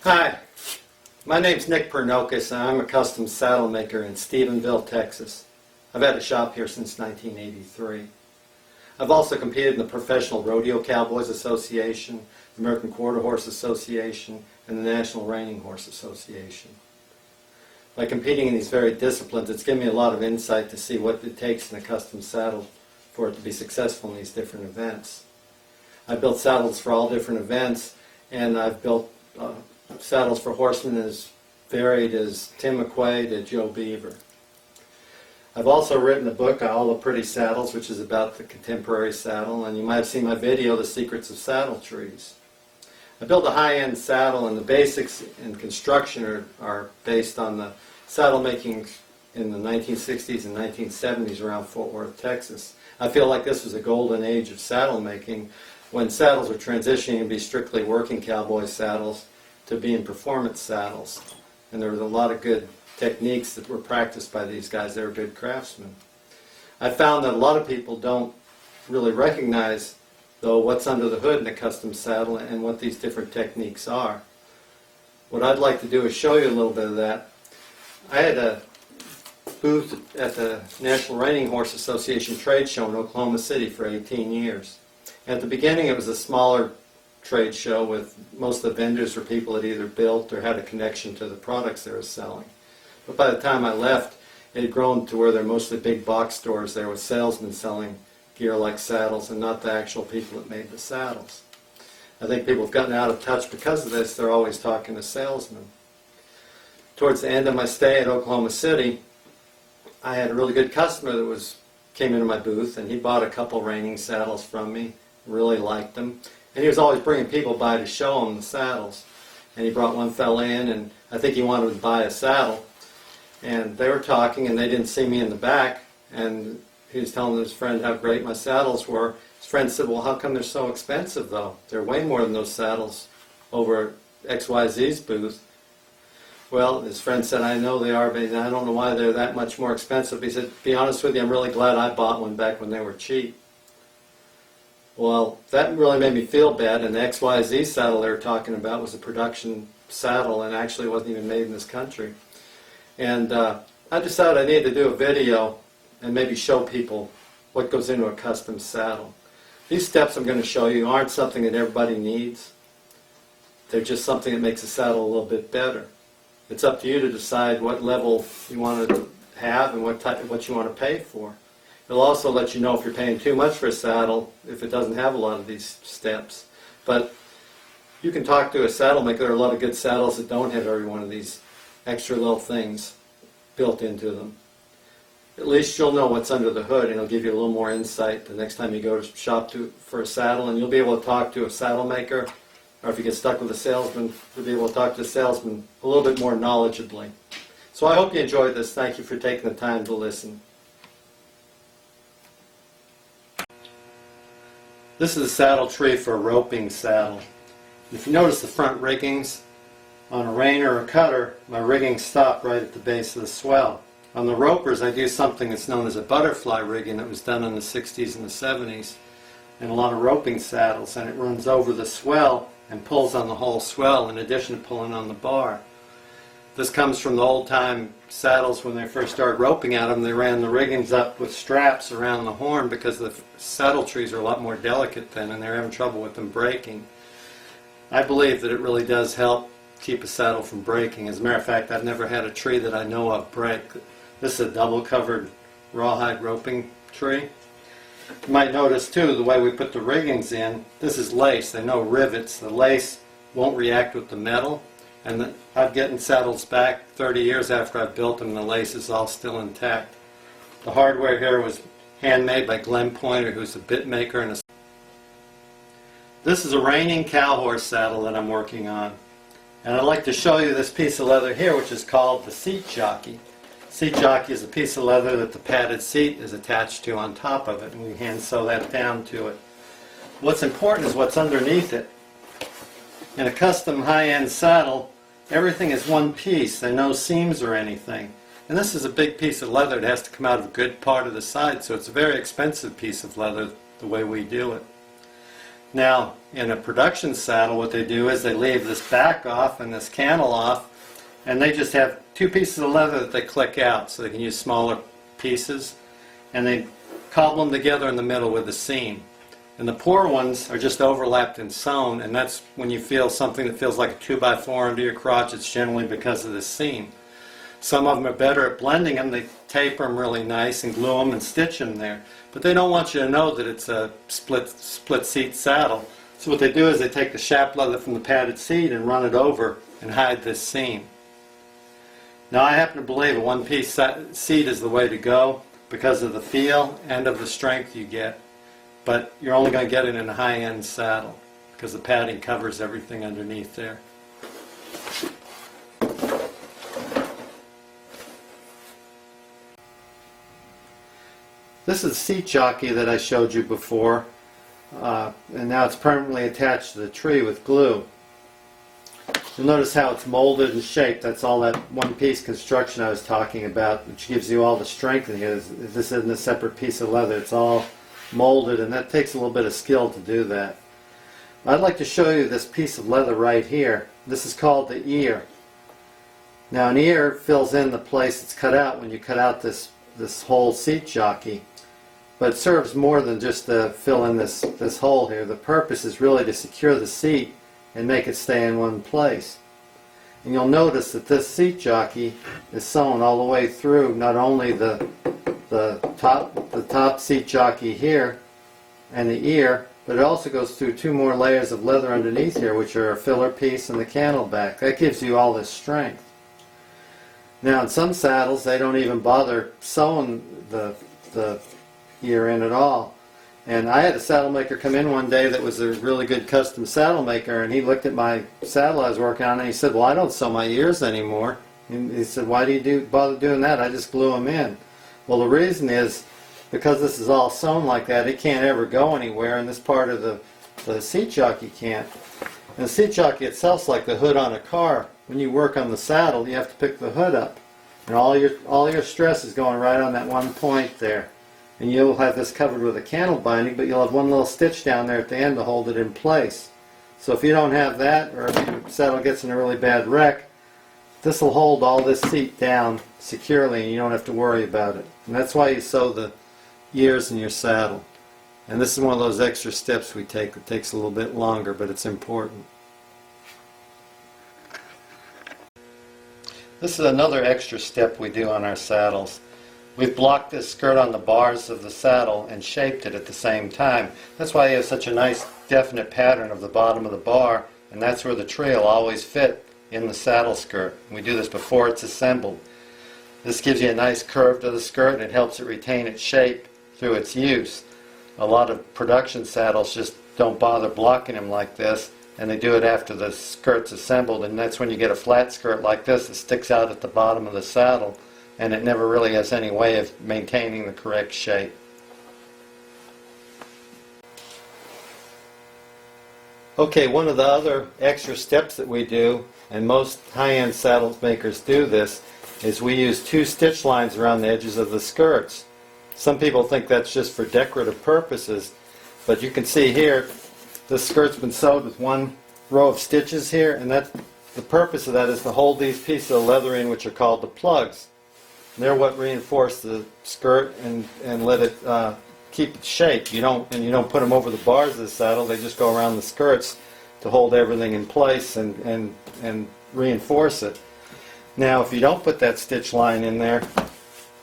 Hi, my name's Nick Pernokas and I'm a custom saddle maker in Stephenville, Texas. I've had a shop here since 1983. I've also competed in the Professional Rodeo Cowboys Association, the American Quarter Horse Association, and the National Reining Horse Association. By competing in these varied disciplines, it's given me a lot of insight to see what it takes in a custom saddle for it to be successful in these different events. I've built saddles for all different events, and I've built saddles for horsemen as varied as Tim McQuaid to Joe Beaver. I've also written a book, All the Pretty Saddles, which is about the contemporary saddle, and you might have seen my video, The Secrets of Saddle Trees. I built a high-end saddle, and the basics in construction are based on the saddle making in the 1960s and 1970s around Fort Worth, Texas. I feel like this was a golden age of saddle making when saddles were transitioning to be strictly working cowboy saddles to being performance saddles. And there was a lot of good techniques that were practiced by these guys. They were good craftsmen. I found that a lot of people don't really recognize, though, what's under the hood in a custom saddle and what these different techniques are. What I'd like to do is show you a little bit of that. I had a booth at the National Reining Horse Association trade show in Oklahoma City for 18 years. At the beginning it was a smaller trade show with most of the vendors were people that either built or had a connection to the products they were selling. But by the time I left, it had grown to where they're mostly big box stores there with salesmen selling gear like saddles and not the actual people that made the saddles. I think people have gotten out of touch because of this. They're always talking to salesmen. Towards the end of my stay at Oklahoma City, I had a really good customer that came into my booth, and he bought a couple reining saddles from me, really liked them. And he was always bringing people by to show them the saddles. And he brought one fella in, and I think he wanted to buy a saddle. And they were talking, and they didn't see me in the back. And he was telling his friend how great my saddles were. His friend said, well, how come they're so expensive, though? They're way more than those saddles over at XYZ's booth. Well, his friend said, I know they are, but I don't know why they're that much more expensive. He said, to be honest with you, I'm really glad I bought one back when they were cheap. Well, that really made me feel bad, and the XYZ saddle they were talking about was a production saddle and actually wasn't even made in this country. And I decided I needed to do a video and maybe show people what goes into a custom saddle. These steps I'm going to show you aren't something that everybody needs. They're just something that makes a saddle a little bit better. It's up to you to decide what level you want to have and what you want to pay for. It'll also let you know if you're paying too much for a saddle if it doesn't have a lot of these steps. But you can talk to a saddle maker. There are a lot of good saddles that don't have every one of these extra little things built into them. At least you'll know what's under the hood, and it'll give you a little more insight the next time you go to shop for a saddle, and you'll be able to talk to a saddle maker, or if you get stuck with a salesman, you'll be able to talk to the salesman a little bit more knowledgeably. So I hope you enjoyed this. Thank you for taking the time to listen. This is a saddle tree for a roping saddle. If you notice the front riggings, on a reiner or a cutter, my riggings stop right at the base of the swell. On the ropers, I do something that's known as a butterfly rigging that was done in the 60s and the 70s in a lot of roping saddles, and it runs over the swell and pulls on the whole swell in addition to pulling on the bar. This comes from the old-time saddles when they first started roping at them. They ran the riggings up with straps around the horn because the saddle trees are a lot more delicate then, and they're having trouble with them breaking. I believe that it really does help keep a saddle from breaking. As a matter of fact, I've never had a tree that I know of break. This is a double-covered rawhide roping tree. You might notice, too, the way we put the riggings in. This is lace. There are no rivets. The lace won't react with the metal. And I've gotten saddles back 30 years after I've built them, and the lace is all still intact. The hardware here was handmade by Glenn Pointer, who's a bit maker. This is a reining cow horse saddle that I'm working on. And I'd like to show you this piece of leather here, which is called the seat jockey. Seat jockey is a piece of leather that the padded seat is attached to on top of it, and we hand sew that down to it. What's important is what's underneath it. In a custom high-end saddle, everything is one piece. There are no seams or anything. And this is a big piece of leather. It has to come out of a good part of the side, so it's a very expensive piece of leather the way we do it. Now, in a production saddle, what they do is they leave this back off and this cantle off, and they just have two pieces of leather that they click out so they can use smaller pieces, and they cobble them together in the middle with a seam. And the poor ones are just overlapped and sewn, and that's when you feel something that feels like a 2x4 under your crotch. It's generally because of this seam. Some of them are better at blending them. They taper them really nice and glue them and stitch them there. But they don't want you to know that it's a split seat saddle. So what they do is they take the shaft leather from the padded seat and run it over and hide this seam. Now I happen to believe a one-piece seat is the way to go because of the feel and of the strength you get. But you're only going to get it in a high-end saddle because the padding covers everything underneath there. This is the seat jockey that I showed you before, and now it's permanently attached to the tree with glue. You'll notice how it's molded and shaped. That's all that one-piece construction I was talking about, which gives you all the strength in here. This isn't a separate piece of leather. It's all molded, and that takes a little bit of skill to do that. I'd like to show you this piece of leather right here. This is called the ear. Now an ear fills in the place it's cut out when you cut out this whole seat jockey. But it serves more than just to fill in this hole here. The purpose is really to secure the seat and make it stay in one place. And you'll notice that this seat jockey is sewn all the way through, not only the top seat jockey here and the ear, but it also goes through two more layers of leather underneath here, which are a filler piece and the cantle back. That gives you all this strength. Now in some saddles they don't even bother sewing the ear in at all. And I had a saddle maker come in one day that was a really good custom saddle maker, and he looked at my saddle I was working on and he said, "Well, I don't sew my ears anymore." And he said, "Why do you bother doing that? I just glue them in." Well, the reason is because this is all sewn like that, it can't ever go anywhere, and this part of the seat jockey can't. And the seat jockey itself is like the hood on a car. When you work on the saddle, you have to pick the hood up, and all your stress is going right on that one point there. And you'll have this covered with a cantle binding, but you'll have one little stitch down there at the end to hold it in place. So if you don't have that, or if your saddle gets in a really bad wreck, this will hold all this seat down securely and you don't have to worry about it. And that's why you sew the ears in your saddle. And this is one of those extra steps we take that takes a little bit longer, but it's important. This is another extra step we do on our saddles. We've blocked this skirt on the bars of the saddle and shaped it at the same time. That's why you have such a nice definite pattern of the bottom of the bar, and that's where the tree will always fit in the saddle skirt. We do this before it's assembled. This gives you a nice curve to the skirt and it helps it retain its shape through its use. A lot of production saddles just don't bother blocking them like this, and they do it after the skirt's assembled, and that's when you get a flat skirt like this that sticks out at the bottom of the saddle, and it never really has any way of maintaining the correct shape. Okay, one of the other extra steps that we do, and most high-end saddle makers do this, is we use two stitch lines around the edges of the skirts. Some people think that's just for decorative purposes, but you can see here the skirt's been sewed with one row of stitches here, and the purpose of that is to hold these pieces of leather in, which are called the plugs. And they're what reinforce the skirt and let it keep its shape. You don't put them over the bars of the saddle. They just go around the skirts to hold everything in place and reinforce it. Now, if you don't put that stitch line in there,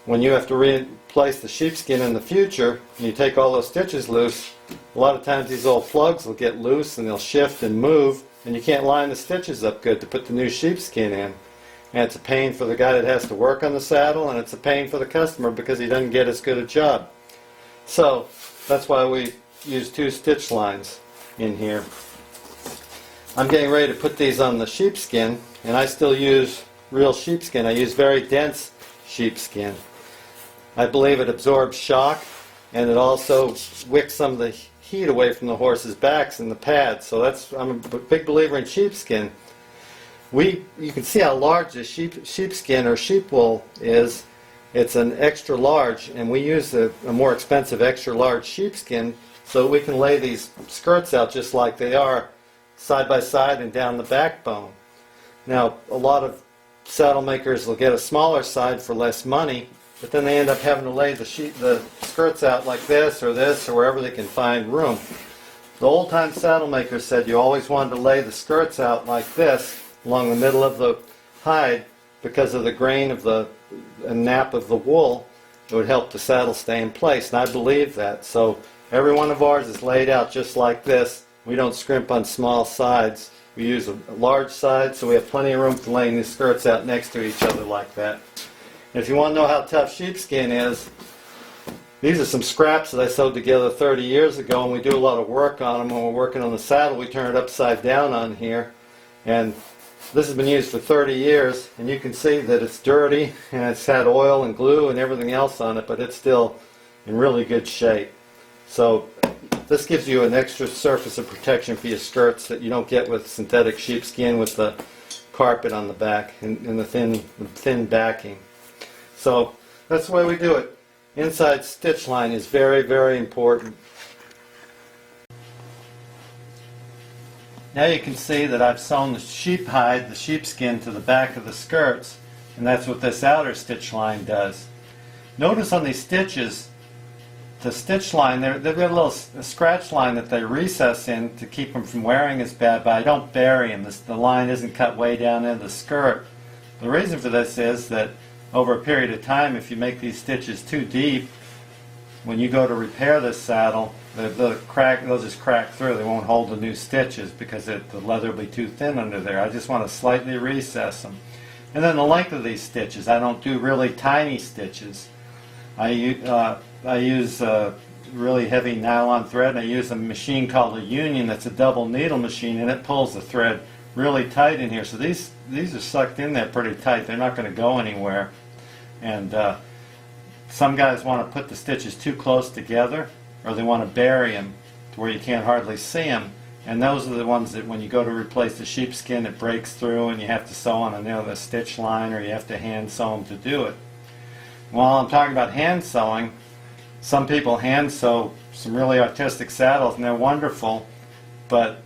when you have to replace the sheepskin in the future, and you take all those stitches loose, a lot of times these old plugs will get loose and they'll shift and move, and you can't line the stitches up good to put the new sheepskin in. And it's a pain for the guy that has to work on the saddle, and it's a pain for the customer because he doesn't get as good a job. So that's why we use two stitch lines in here. I'm getting ready to put these on the sheepskin, and I still use real sheepskin. I use very dense sheepskin. I believe it absorbs shock, and it also wicks some of the heat away from the horses' backs and the pads. So I'm a big believer in sheepskin. You can see how large the sheepskin or sheep wool is. It's an extra large, and we use a more expensive extra large sheepskin so we can lay these skirts out just like they are, side by side and down the backbone. Now, a lot of saddle makers will get a smaller side for less money, but then they end up having to lay the skirts out like this or wherever they can find room. The old-time saddle makers said you always wanted to lay the skirts out like this along the middle of the hide because of the grain of the nap of the wool. It would help the saddle stay in place, and I believe that. So every one of ours is laid out just like this. We don't scrimp on small sides. We use a large side, so we have plenty of room for laying these skirts out next to each other like that. And if you want to know how tough sheepskin is, these are some scraps that I sewed together 30 years ago, and we do a lot of work on them. When we're working on the saddle, we turn it upside down on here. And this has been used for 30 years, and you can see that it's dirty, and it's had oil and glue and everything else on it, but it's still in really good shape. So this gives you an extra surface of protection for your skirts that you don't get with synthetic sheepskin with the carpet on the back and the thin backing. So that's the way we do it. Inside stitch line is very, very important. Now you can see that I've sewn the sheep hide, the sheepskin, to the back of the skirts, and that's what this outer stitch line does. Notice on these stitches, the stitch line, they've got a little scratch line that they recess in to keep them from wearing as bad, but I don't bury them. The line isn't cut way down into the skirt. The reason for this is that over a period of time, if you make these stitches too deep, when you go to repair this saddle, they'll just crack through. They won't hold the new stitches because the leather will be too thin under there. I just want to slightly recess them. And then the length of these stitches, I don't do really tiny stitches. I use really heavy nylon thread, and I use a machine called a Union that's a double needle machine, and it pulls the thread really tight in here. So these are sucked in there pretty tight. They're not going to go anywhere. And some guys want to put the stitches too close together, or they want to bury them to where you can't hardly see them. And those are the ones that when you go to replace the sheepskin, it breaks through and you have to sew on another stitch line, or you have to hand sew them to do it. While I'm talking about hand sewing, some people hand sew some really artistic saddles, and they're wonderful, but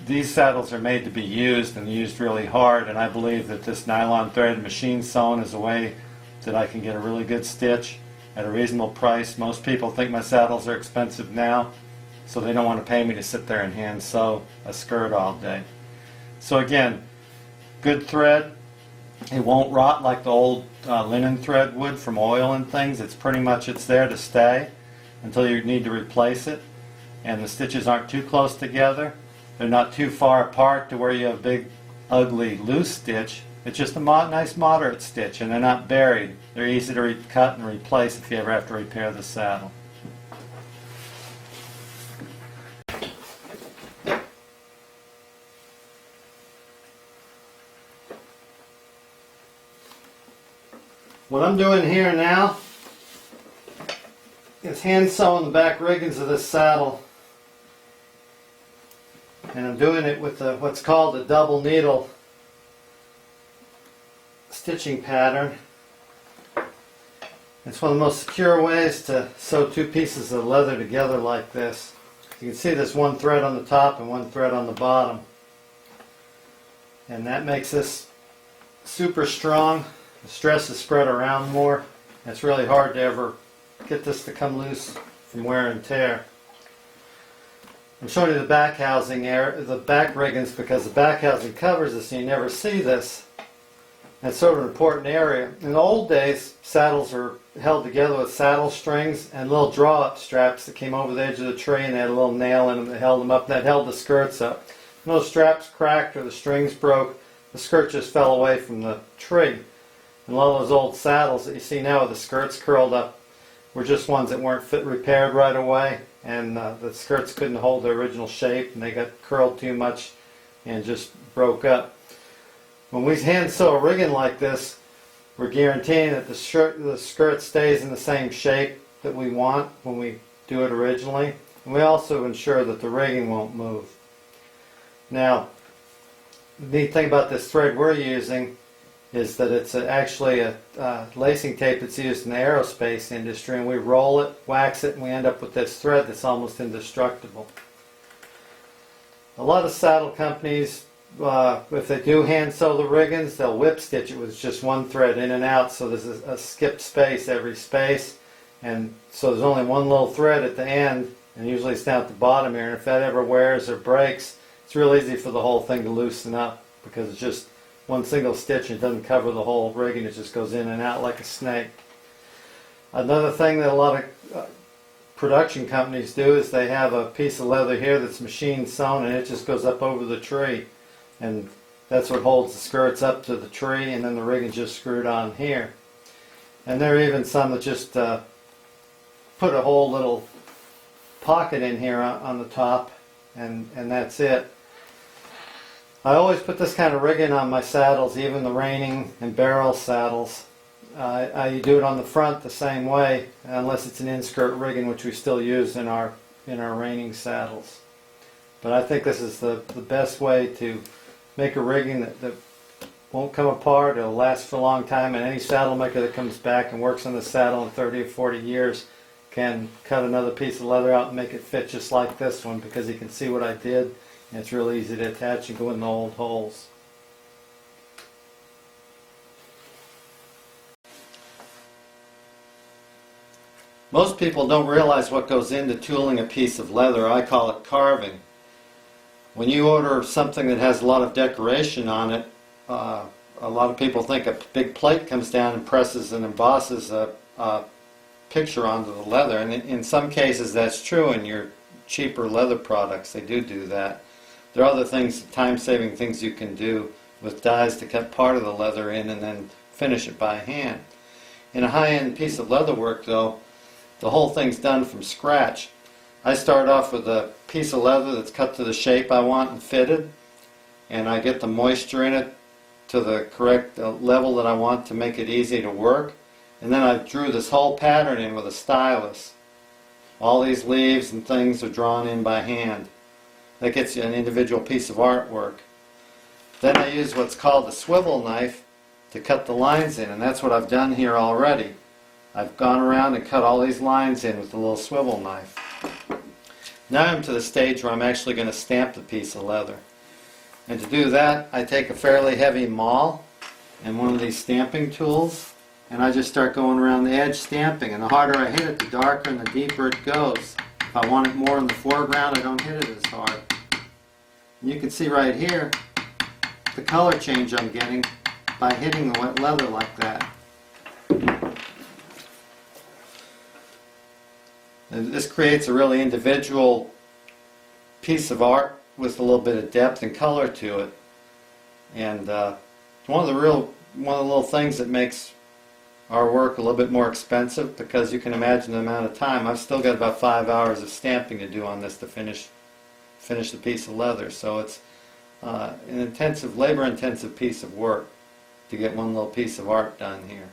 these saddles are made to be used, and used really hard, and I believe that this nylon thread machine sewn is a way that I can get a really good stitch at a reasonable price. Most people think my saddles are expensive now, so they don't want to pay me to sit there and hand sew a skirt all day. So again, good thread. It won't rot like the old linen thread would from oil and things. It's there to stay until you need to replace it. And the stitches aren't too close together. They're not too far apart to where you have a big, ugly, loose stitch. It's just a nice moderate stitch, and they're not buried. They're easy to cut and replace if you ever have to repair the saddle. What I'm doing here now is hand sewing the back riggings of this saddle, and I'm doing it with what's called a double needle stitching pattern. It's one of the most secure ways to sew two pieces of leather together like this. You can see there's one thread on the top and one thread on the bottom, and that makes this super strong. The stress is spread around more. It's really hard to ever get this to come loose from wear and tear. I'm showing you the back housing area, the back riggings, because the back housing covers this and you never see this. That's sort of an important area. In the old days, saddles were held together with saddle strings and little draw-up straps that came over the edge of the tree, and they had a little nail in them that held them up. That held the skirts up. When those straps cracked or the strings broke, the skirt just fell away from the tree. And a lot of those old saddles that you see now with the skirts curled up were just ones that weren't repaired right away, and the skirts couldn't hold their original shape, and they got curled too much and just broke up. When we hand sew a rigging like this, we're guaranteeing that the skirt stays in the same shape that we want when we do it originally. And we also ensure that the rigging won't move. Now, the neat thing about this thread we're using is that it's actually a lacing tape that's used in the aerospace industry, and we roll it, wax it, and we end up with this thread that's almost indestructible. A lot of saddle companies, if they do hand sew the riggings, they'll whip stitch it with just one thread in and out, so there's a skipped space every space, and so there's only one little thread at the end, and usually it's down at the bottom here, and if that ever wears or breaks, it's real easy for the whole thing to loosen up, because it's just one single stitch and it doesn't cover the whole rigging, it just goes in and out like a snake. Another thing that a lot of production companies do is they have a piece of leather here that's machine sewn, and it just goes up over the tree, and that's what holds the skirts up to the tree, and then the rigging just screwed on here. And there are even some that just put a whole little pocket in here on the top, and that's it. I always put this kind of rigging on my saddles, even the reining and barrel saddles. I do it on the front the same way, unless it's an in-skirt rigging, which we still use in our reining saddles. But I think this is the best way to make a rigging that won't come apart. It'll last for a long time, and any saddle maker that comes back and works on the saddle in 30 or 40 years can cut another piece of leather out and make it fit just like this one, because he can see what I did, and it's really easy to attach and go in the old holes. Most people don't realize what goes into tooling a piece of leather. I call it carving. When you order something that has a lot of decoration on it, a lot of people think a big plate comes down and presses and embosses a picture onto the leather, and in some cases that's true in your cheaper leather products. They do that. There are other things, time-saving things you can do with dies to cut part of the leather in and then finish it by hand. In a high-end piece of leather work, though, the whole thing's done from scratch. I start off with a piece of leather that's cut to the shape I want and fitted, and I get the moisture in it to the correct level that I want to make it easy to work. And then I drew this whole pattern in with a stylus. All these leaves and things are drawn in by hand. That gets you an individual piece of artwork. Then I use what's called a swivel knife to cut the lines in, and that's what I've done here already. I've gone around and cut all these lines in with a little swivel knife. Now I'm to the stage where I'm actually going to stamp the piece of leather. And to do that, I take a fairly heavy maul and one of these stamping tools, and I just start going around the edge stamping. And the harder I hit it, the darker and the deeper it goes. If I want it more in the foreground, I don't hit it as hard. And you can see right here the color change I'm getting by hitting the wet leather like that. And this creates a really individual piece of art with a little bit of depth and color to it. And one of the little things that makes our work a little bit more expensive, because you can imagine the amount of time. I've still got about 5 hours of stamping to do on this to finish the piece of leather. So it's an labor-intensive piece of work to get one little piece of art done here.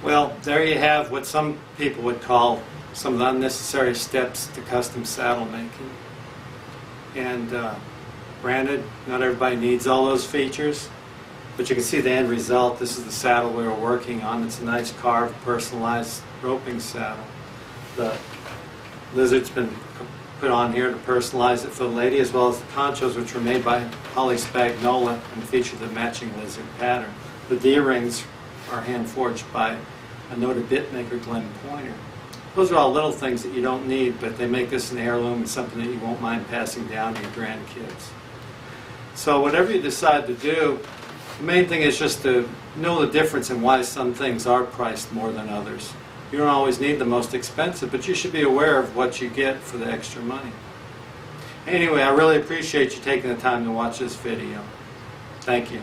Well, there you have what some people would call some of the unnecessary steps to custom saddle making. And granted, not everybody needs all those features, but you can see the end result. This is the saddle we were working on. It's a nice carved, personalized roping saddle. The lizard's been put on here to personalize it for the lady, as well as the conchos, which were made by Holly Spagnola and feature the matching lizard pattern. The D-rings are hand forged by a noted bit maker, Glenn Pointer. Those are all little things that you don't need, but they make this an heirloom and something that you won't mind passing down to your grandkids. So whatever you decide to do, the main thing is just to know the difference in why some things are priced more than others. You don't always need the most expensive, but you should be aware of what you get for the extra money. Anyway, I really appreciate you taking the time to watch this video. Thank you.